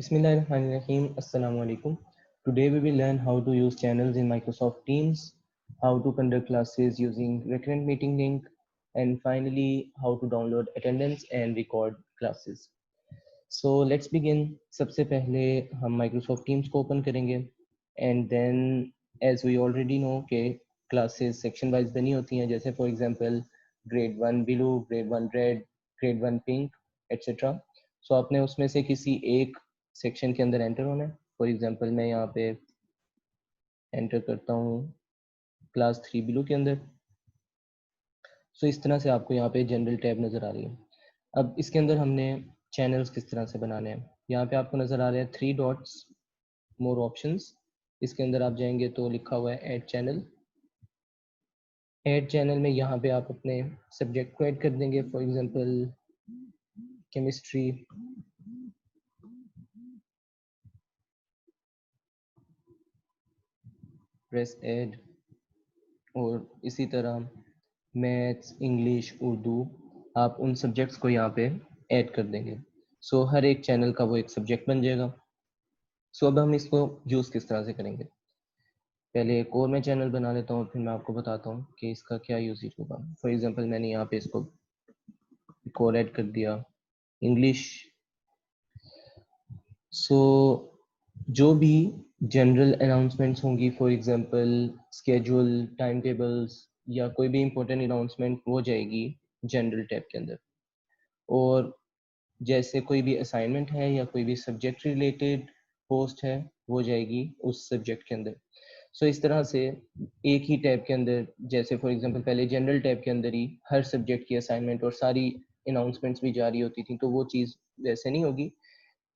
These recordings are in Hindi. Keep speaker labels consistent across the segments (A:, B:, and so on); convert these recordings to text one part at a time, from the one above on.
A: Bismillahirrahmanirrahim. Assalamu alaikum. Today we will learn how to use channels in Microsoft Teams, how to conduct classes using recurrent meeting link, and finally how to download attendance and record classes. So let's begin. सबसे पहले हम Microsoft Teams को open करेंगे and then as we already know कि classes section wise बनी होती हैं, जैसे for example grade 1 blue, grade 1 red, grade 1 pink, etc. So आपने उसमें से किसी एक सेक्शन के अंदर एंटर होना है. फॉर एग्जांपल मैं यहाँ पे एंटर करता हूँ क्लास 3 ब्लू के अंदर. सो इस तरह से आपको यहाँ पे जनरल टैब नज़र आ रही है. अब इसके अंदर हमने चैनल्स किस तरह से बनाने हैं. यहाँ पे आपको नज़र आ रहे हैं 3 डॉट्स, मोर ऑप्शंस. इसके अंदर आप जाएंगे तो लिखा हुआ है ऐड चैनल. ऐड चैनल में यहाँ पे आप अपने सब्जेक्ट को ऐड कर देंगे. For example chemistry, press add. और इसी तरह मैथ्स, इंग्लिश, उर्दू, आप उन सब्जेक्ट्स को यहाँ पे ऐड कर देंगे. सो हर एक चैनल का वो एक सब्जेक्ट बन जाएगा. सो अब हम इसको यूज़ किस तरह से करेंगे. पहले एक और मैं चैनल बना लेता हूँ, फिर मैं आपको बताता हूँ कि इसका क्या यूजेज होगा. फॉर एग्जांपल मैंने यहाँ पे इसको एक और ऐड कर दिया, इंग्लिश. सो जो भी जनरल अनाउंसमेंट्स होंगी, for example schedule, time tables या कोई भी इम्पोर्टेंट अनाउंसमेंट हो जाएगी जनरल टैब के अंदर. और जैसे कोई भी असाइनमेंट है या कोई भी सब्जेक्ट रिलेटेड पोस्ट है वो जाएगी उस सब्जेक्ट के अंदर. सो इस तरह से एक ही टैब के अंदर, जैसे फॉर एग्जांपल पहले जनरल टैब के अंदर ही हर सब्जेक्ट की असाइनमेंट और सारी अनाउंसमेंट्स भी जारी होती थी, तो वो चीज़ वैसे नहीं होगी.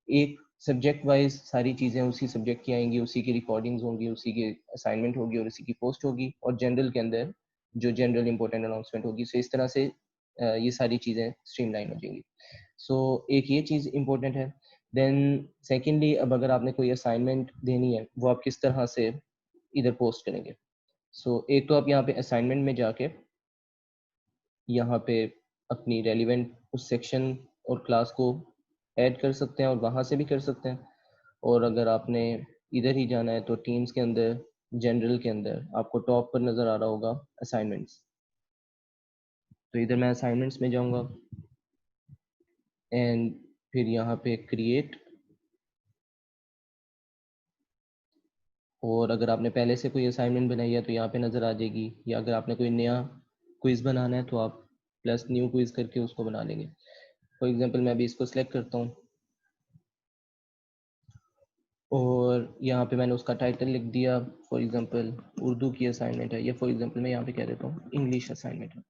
A: एक सब्जेक्ट वाइज सारी चीज़ें उसी सब्जेक्ट की आएंगी, उसी की रिकॉर्डिंग्स होंगी, उसी की असाइनमेंट होगी और उसी की पोस्ट होगी. और जनरल के अंदर जो जनरल इंपॉर्टेंट अनाउंसमेंट होगी. सो इस तरह से ये सारी चीज़ें स्ट्रीमलाइन हो जाएंगी. सो एक ये चीज़ इंपॉर्टेंट है. देन सेकेंडली, अब अगर आपने कोई असाइनमेंट देनी है वो आप किस तरह से इधर पोस्ट करेंगे. सो एक तो आप यहाँ पे असाइनमेंट में जाके यहाँ पे अपनी रेलिवेंट उस सेक्शन और क्लास को ऐड कर सकते हैं और वहाँ से भी कर सकते हैं. और अगर आपने इधर ही जाना है तो टीम्स के अंदर जनरल के अंदर आपको टॉप पर नज़र आ रहा होगा असाइनमेंट्स. तो इधर मैं असाइनमेंट्स में जाऊँगा एंड फिर यहाँ पे क्रिएट. और अगर आपने पहले से कोई असाइनमेंट बनाई है तो यहाँ पे नज़र आ जाएगी, या अगर आपने कोई नया क्विज़ बनाना है तो आप प्लस न्यू क्विज़ करके उसको बना लेंगे. फॉर एग्जांपल मैं अभी इसको सिलेक्ट करता हूँ और यहाँ पे मैंने उसका टाइटल लिख दिया. फॉर एग्जांपल उर्दू की असाइनमेंट है, या फॉर एग्जांपल मैं यहाँ पे कह देता हूँ इंग्लिश असाइनमेंट है.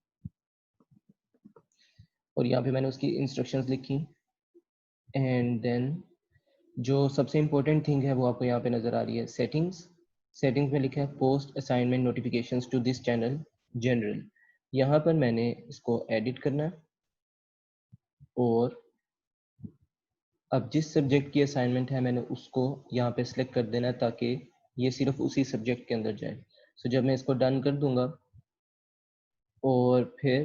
A: और यहाँ पे मैंने उसकी इंस्ट्रक्शंस लिखी. एंड देन जो सबसे इम्पोर्टेंट थिंग है वो आपको यहाँ पे नज़र आ रही है, सेटिंग्स. सेटिंग्स में लिखा है post assignment notifications to this channel general. यहाँ पर मैंने इसको एडिट करना है और अब जिस सब्जेक्ट की असाइनमेंट है मैंने उसको यहाँ पे सिलेक्ट कर देना है ताकि ये सिर्फ उसी सब्जेक्ट के अंदर जाए. सो जब मैं इसको डन कर दूंगा और फिर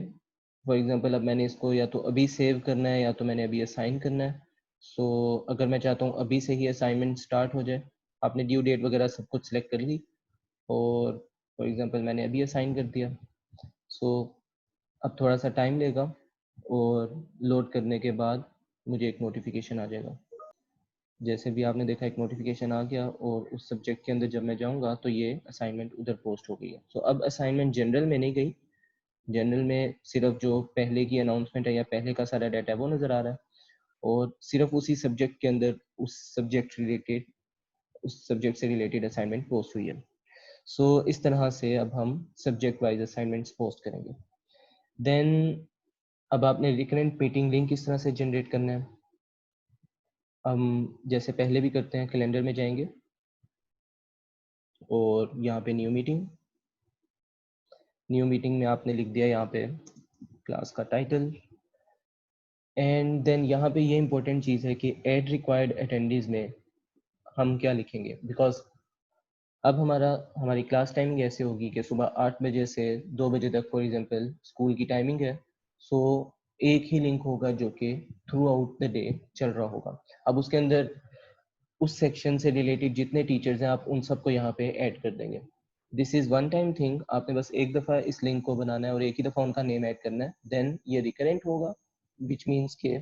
A: फॉर एग्जांपल अब मैंने इसको या तो अभी सेव करना है या तो मैंने अभी असाइन करना है. सो अगर मैं चाहता हूँ अभी से ही असाइनमेंट स्टार्ट हो जाए, आपने ड्यू डेट वगैरह सब कुछ सिलेक्ट कर ली और फॉर एग्जांपल मैंने अभी असाइन कर दिया. सो अब थोड़ा सा टाइम लेगा और लोड करने के बाद मुझे एक नोटिफिकेशन आ जाएगा. जैसे भी आपने देखा एक नोटिफिकेशन आ गया और उस सब्जेक्ट के अंदर जब मैं जाऊंगा तो ये असाइनमेंट उधर पोस्ट हो गई है. सो अब असाइनमेंट जनरल में नहीं गई, जनरल में सिर्फ जो पहले की अनाउंसमेंट है या पहले का सारा डाटा है वो नज़र आ रहा है और सिर्फ उसी सब्जेक्ट के अंदर उस सब्जेक्ट से रिलेटेड असाइनमेंट पोस्ट हुई है. सो इस तरह से अब हम सब्जेक्ट वाइज असाइनमेंट्स पोस्ट करेंगे. देन अब आपने रिकरेंट मीटिंग लिंक किस तरह से जनरेट करना है. हम जैसे पहले भी करते हैं, कैलेंडर में जाएंगे और यहाँ पे न्यू मीटिंग में आपने लिख दिया यहाँ पे क्लास का टाइटल. एंड देन यहाँ पे ये इंपॉर्टेंट चीज़ है कि ऐड रिक्वायर्ड अटेंडीज में हम क्या लिखेंगे. बिकॉज अब हमारी क्लास टाइमिंग ऐसे होगी कि सुबह 8 बजे से 2 बजे तक फॉर एग्जांपल स्कूल की टाइमिंग है. सो एक ही लिंक होगा जो कि थ्रू आउट द डे चल रहा होगा. अब उसके अंदर उस सेक्शन से रिलेटेड जितने टीचर्स हैं आप उन सबको यहाँ पे ऐड कर देंगे। This is one time thing, आपने बस एक दफ़ा इस लिंक को बनाना है और एक ही दफ़ा उनका नेम ऐड करना है, देन ये रिकरेंट होगा, विच मीन्स के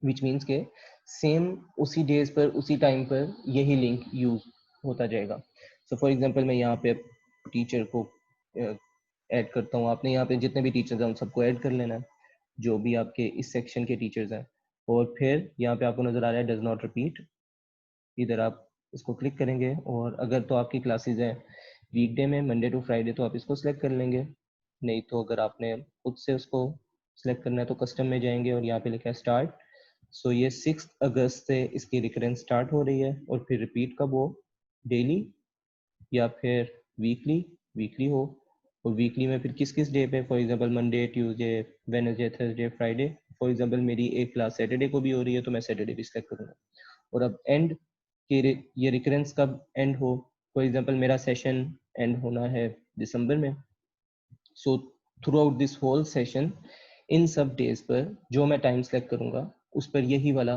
A: विच मीन्स के सेम उसी डेज पर उसी टाइम पर यही लिंक यूज होता जाएगा। सो फॉर एग्जांपल मैं यहाँ पे टीचर को ऐड करता हूँ, आपने यहाँ पे जितने भी टीचर्स हैं उन सबको ऐड कर लेना है, जो भी आपके इस सेक्शन के टीचर्स हैं। और फिर यहाँ पे आपको नज़र आ रहा है डज नॉट रिपीट, इधर आप इसको क्लिक करेंगे और अगर तो आपकी क्लासेस हैं वीकडे में मंडे टू फ्राइडे तो आप इसको सिलेक्ट कर लेंगे, नहीं तो अगर आपने खुद से उसको सिलेक्ट करना है तो कस्टम में जाएंगे और यहाँ पे लिखा है स्टार्ट। सो ये 6 अगस्त से इसकी रिकरेंस स्टार्ट हो रही है और फिर रिपीट कब हो, डेली या फिर वीकली, वीकली हो। और वीकली में फिर किस किस डे पे, for example Monday, Tuesday, Wednesday, Thursday, Friday. For example मेरी एक क्लास सैटरडे को भी हो रही है तो मैं सैटरडे भी सिलेक्ट करूँगा। और अब एंड के ये रिकरेंस कब एंड हो, फॉर एग्जांपल मेरा सेशन एंड होना है दिसंबर में, so throughout this whole session इन सब डेज पर जो मैं टाइम सेलेक्ट करूँगा उस पर यही वाला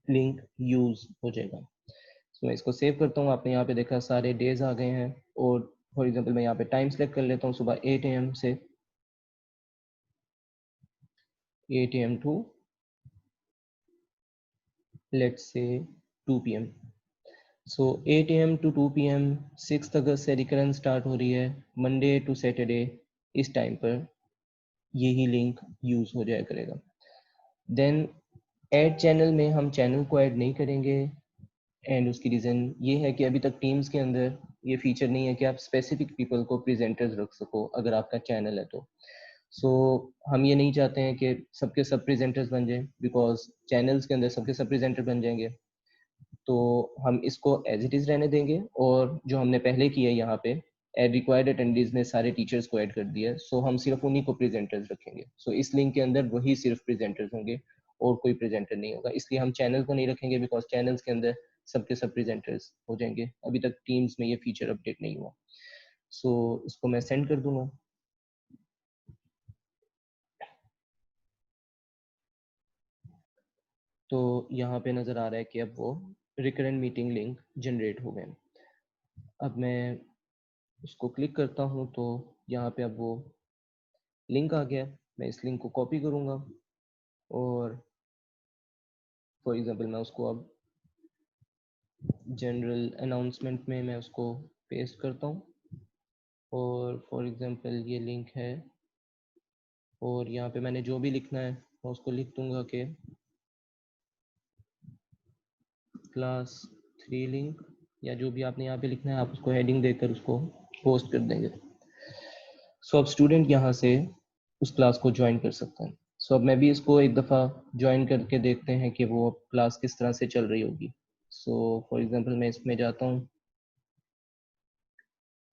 A: लिंक यूज हो जाएगा। सो मैं इसको सेव करता हूँ, आपने यहाँ पे देखा सारे डेज आ गए हैं। और फॉर एग्जांपल मैं यहाँ पे टाइम सेलेक्ट कर लेता हूँ सुबह 8 AM से 8 AM to let's say 2 PM। So 8 AM to 2 PM 6 अगस्त से रिकरेंस स्टार्ट हो रही है, मंडे टू सैटरडे इस टाइम पर यही लिंक यूज हो जाया करेगा। देन ऐड चैनल में हम चैनल को ऐड नहीं करेंगे, एंड उसकी रीज़न ये है कि अभी तक टीम्स के अंदर ये फीचर नहीं है कि आप स्पेसिफिक पीपल को प्रेजेंटर्स रख सको अगर आपका चैनल है तो। सो हम ये नहीं चाहते हैं कि सबके सब प्रेजेंटर्स बन जाएं, बिकॉज चैनल्स के अंदर सबके सब प्रेजेंटर बन जाएंगे। तो हम इसको एज इट इज़ रहने देंगे और जो हमने पहले किया है यहाँ पे एड रिक्वायर्ड अटेंडीज में सारे टीचर्स को ऐड कर दिया, सो हम सिर्फ उन्हीं को प्रेजेंटर्स रखेंगे। सो इस लिंक के अंदर वही सिर्फ प्रेजेंटर्स होंगे और कोई प्रेजेंटर नहीं होगा, इसलिए हम चैनल को नहीं रखेंगे बिकॉज चैनल्स के अंदर सबके सब प्रेजेंटर्स हो जाएंगे। अभी तक टीम्स में ये फीचर अपडेट नहीं हुआ। सो इसको मैं सेंड कर दूंगा। तो यहाँ पे नज़र आ रहा है कि अब वो रिकरेंट मीटिंग लिंक जनरेट हो गए। अब मैं उसको क्लिक करता हूँ तो यहाँ पे अब वो लिंक आ गया। मैं इस लिंक को कॉपी करूँगा और फॉर एग्जांपल मैं उसको अब जनरल अनाउंसमेंट में मैं उसको पेस्ट करता हूँ और फॉर एग्जांपल ये लिंक है और यहाँ पे मैंने जो भी लिखना है मैं उसको लिख दूँगा कि क्लास 3 लिंक, या जो भी आपने यहाँ पे लिखना है आप उसको हेडिंग देकर उसको पोस्ट कर देंगे। सो अब स्टूडेंट यहाँ से उस क्लास को ज्वाइन कर सकते हैं। सो अब मैं भी इसको एक दफ़ा ज्वाइन करके देखते हैं कि वो क्लास किस तरह से चल रही होगी। सो फॉर एग्जांपल मैं इसमें जाता हूँ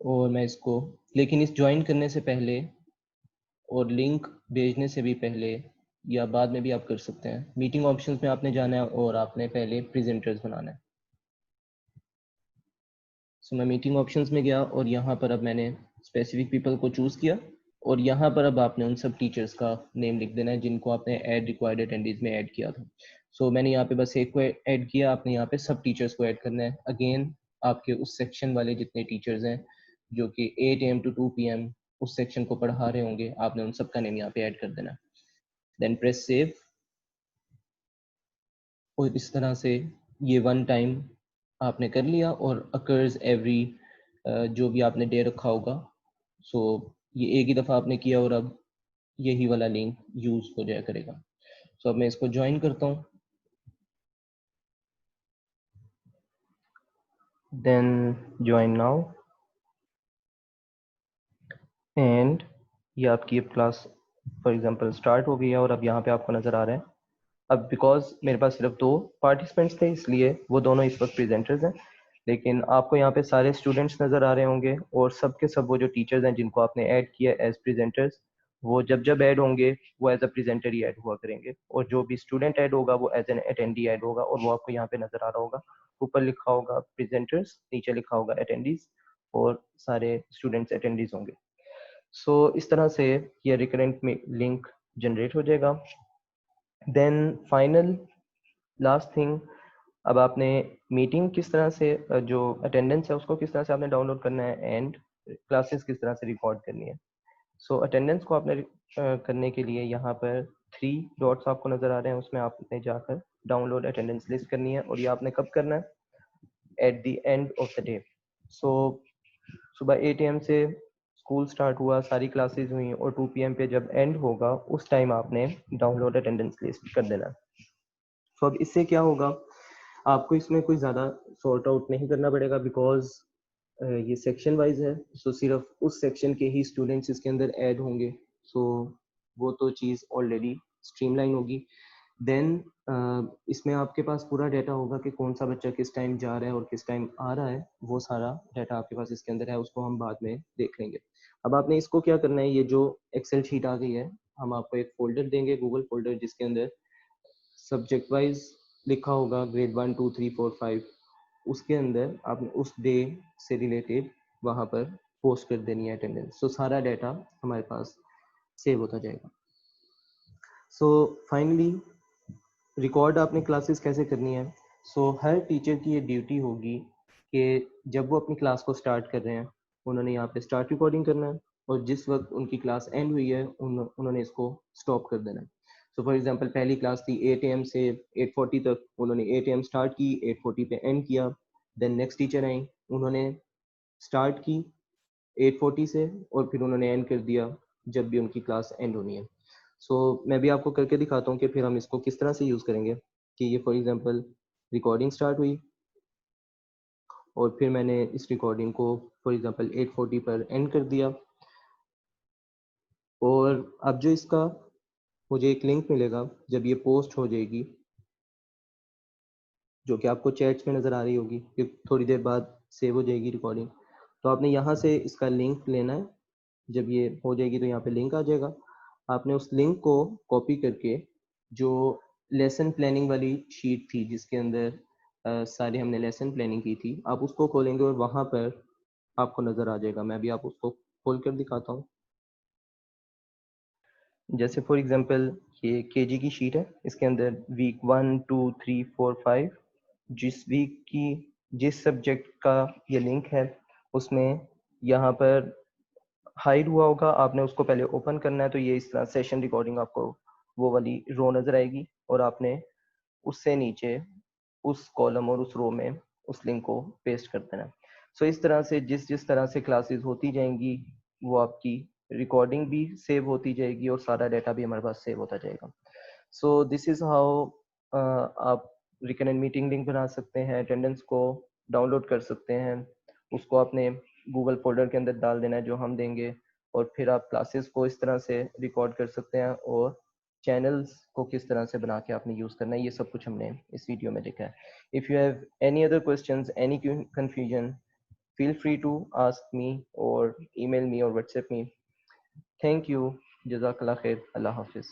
A: और मैं इसको, लेकिन इस ज्वाइन करने से पहले और लिंक भेजने से भी पहले या बाद में भी आप कर सकते हैं, मीटिंग ऑप्शंस में आपने जाना है और आपने पहले प्रेजेंटर्स बनाना है। सो मैं मीटिंग ऑप्शंस में गया और यहाँ पर अब मैंने स्पेसिफिक पीपल को चूज़ किया और यहाँ पर अब आपने उन सब टीचर्स का नेम लिख देना है जिनको आपने ऐड रिक्वायर्ड अटेंडीज में ऐड किया था। सो मैंने यहाँ पे बस एक को ऐड किया, आपने यहाँ पे सब टीचर्स को ऐड करना है। अगेन आपके उस सेक्शन वाले जितने टीचर्स हैं जो कि 8 AM टू 2 PM उस सेक्शन को पढ़ा रहे होंगे, आपने उन सब का नेम यहाँ पे ऐड कर देना है। Then press save. और इस तरह से ये वन टाइम आपने कर लिया और अकर्स एवरी जो भी आपने डे रखा होगा। सो ये एक ही दफ़ा आपने किया और अब यही वाला लिंक यूज़ हो जाया करेगा। सो अब मैं इसको ज्वाइन करता हूँ, देन ज्वाइन नाउ, एंड ये आपकी अब क्लास फॉर एग्जांपल स्टार्ट हो गई है। और अब यहाँ पे आपको नज़र आ रहा है, अब बिकॉज मेरे पास सिर्फ 2 पार्टिसिपेंट्स थे इसलिए वो दोनों इस वक्त प्रेजेंटर्स हैं, लेकिन आपको यहाँ पे सारे स्टूडेंट्स नज़र आ रहे होंगे और सब के सब वो जो टीचर्स हैं जिनको आपने ऐड किया एज प्रेजेंटर्स, वो जब जब ऐड होंगे वो एज अ प्रेजेंटर ही ऐड हुआ करेंगे और जो भी स्टूडेंट ऐड होगा वो एज एन अटेंडी ऐड होगा और वो आपको यहाँ पे नज़र आ रहा होगा। ऊपर लिखा होगा प्रेजेंटर्स, नीचे लिखा होगा अटेंडीज और सारे स्टूडेंट्स अटेंडीज होंगे। सो इस तरह से ये रिकरेंट में लिंक जनरेट हो जाएगा। देन फाइनल लास्ट थिंग, अब आपने मीटिंग किस तरह से जो अटेंडेंस है उसको किस तरह से आपने डाउनलोड करना है एंड क्लासेस किस तरह से रिकॉर्ड करनी है। सो अटेंडेंस को आपने करने के लिए यहाँ पर 3 डॉट्स आपको नज़र आ रहे हैं, उसमें आपने जाकर डाउनलोड अटेंडेंस लिस्ट करनी है और ये आपने कब करना है, at the end of the day. So सुबह 8 AM से स्कूल स्टार्ट हुआ, सारी क्लासेस हुई और 2 PM पे जब एंड होगा उस टाइम आपने डाउनलोड अटेंडेंस लिस्ट कर देना। सो अब इससे क्या होगा, आपको इसमें कोई ज़्यादा सॉर्ट आउट नहीं करना पड़ेगा बिकॉज ये सेक्शन वाइज है। सो सिर्फ उस सेक्शन के ही स्टूडेंट्स इसके अंदर ऐड होंगे। सो वो तो चीज़ ऑलरेडी स्ट्रीमलाइन होगी। देन इसमें आपके पास पूरा डाटा होगा कि कौन सा बच्चा किस टाइम जा रहा है और किस टाइम आ रहा है, वो सारा डाटा आपके पास इसके अंदर है, उसको हम बाद में देख लेंगे। अब आपने इसको क्या करना है, ये जो एक्सेल शीट आ गई है, हम आपको एक फोल्डर देंगे, गूगल फोल्डर, जिसके अंदर सब्जेक्ट वाइज लिखा होगा ग्रेड 1 2 3 4 5। उसके अंदर आपने उस डे से रिलेटेड वहाँ पर पोस्ट कर देनी है अटेंडेंस। सो सारा डाटा हमारे पास सेव होता जाएगा। सो फाइनली रिकॉर्ड आपने क्लासेस कैसे करनी है। सो हर टीचर की ये ड्यूटी होगी कि जब वो अपनी क्लास को स्टार्ट कर रहे हैं उन्होंने यहाँ पे स्टार्ट रिकॉर्डिंग करना है और जिस वक्त उनकी क्लास एंड हुई है उन्होंने इसको स्टॉप कर देना है। सो फॉर एग्जांपल पहली क्लास थी 8 AM से 8:40 तक, उन्होंने 8 AM स्टार्ट की, 8:40 पे एंड किया। देन नेक्स्ट टीचर आई, उन्होंने स्टार्ट की 8:40 से और फिर उन्होंने एंड कर दिया जब भी उनकी क्लास एंड होनी है। सो मैं भी आपको करके दिखाता हूँ कि फिर हम इसको किस तरह से यूज़ करेंगे। कि ये फॉर एग्जांपल रिकॉर्डिंग स्टार्ट हुई और फिर मैंने इस रिकॉर्डिंग को फॉर एग्जांपल 8:40 पर एंड कर दिया। और अब जो इसका मुझे एक लिंक मिलेगा जब ये पोस्ट हो जाएगी, जो कि आपको चैट्स में नज़र आ रही होगी कि थोड़ी देर बाद सेव हो जाएगी रिकॉर्डिंग, तो आपने यहाँ से इसका लिंक लेना है। जब ये हो जाएगी तो यहाँ पे लिंक आ जाएगा, आपने उस लिंक को कॉपी करके जो लेसन प्लानिंग वाली शीट थी जिसके अंदर सारे हमने लेसन प्लानिंग की थी, आप उसको खोलेंगे और वहाँ पर आपको नज़र आ जाएगा। मैं भी आप उसको खोल कर दिखाता हूँ। जैसे फॉर एग्जांपल ये केजी की शीट है, इसके अंदर वीक 1 2 3 4 5 जिस वीक की जिस सब्जेक्ट का ये लिंक है उसमें यहाँ पर हाइड हुआ होगा, आपने उसको पहले ओपन करना है। तो ये इस तरह सेशन रिकॉर्डिंग आपको वो वाली रो नज़र आएगी और आपने उससे नीचे उस कॉलम और उस रो में उस लिंक को पेस्ट कर देना है। सो इस तरह से जिस जिस तरह से क्लासेस होती जाएंगी वो आपकी रिकॉर्डिंग भी सेव होती जाएगी और सारा डाटा भी हमारे पास सेव होता जाएगा। सो दिस इज़ हाउ आप रिकनेक्ट मीटिंग लिंक बना सकते हैं, अटेंडेंस को डाउनलोड कर सकते हैं, उसको आपने गूगल फोल्डर के अंदर डाल देना है जो हम देंगे, और फिर आप क्लासेस को इस तरह से रिकॉर्ड कर सकते हैं और चैनल्स को किस तरह से बना के आपने यूज़ करना है, ये सब कुछ हमने इस वीडियो में देखा है। If you have any other questions, any confusion, feel free to ask me or email me or WhatsApp me. Thank you. Jazakallah khair. Allah Hafiz.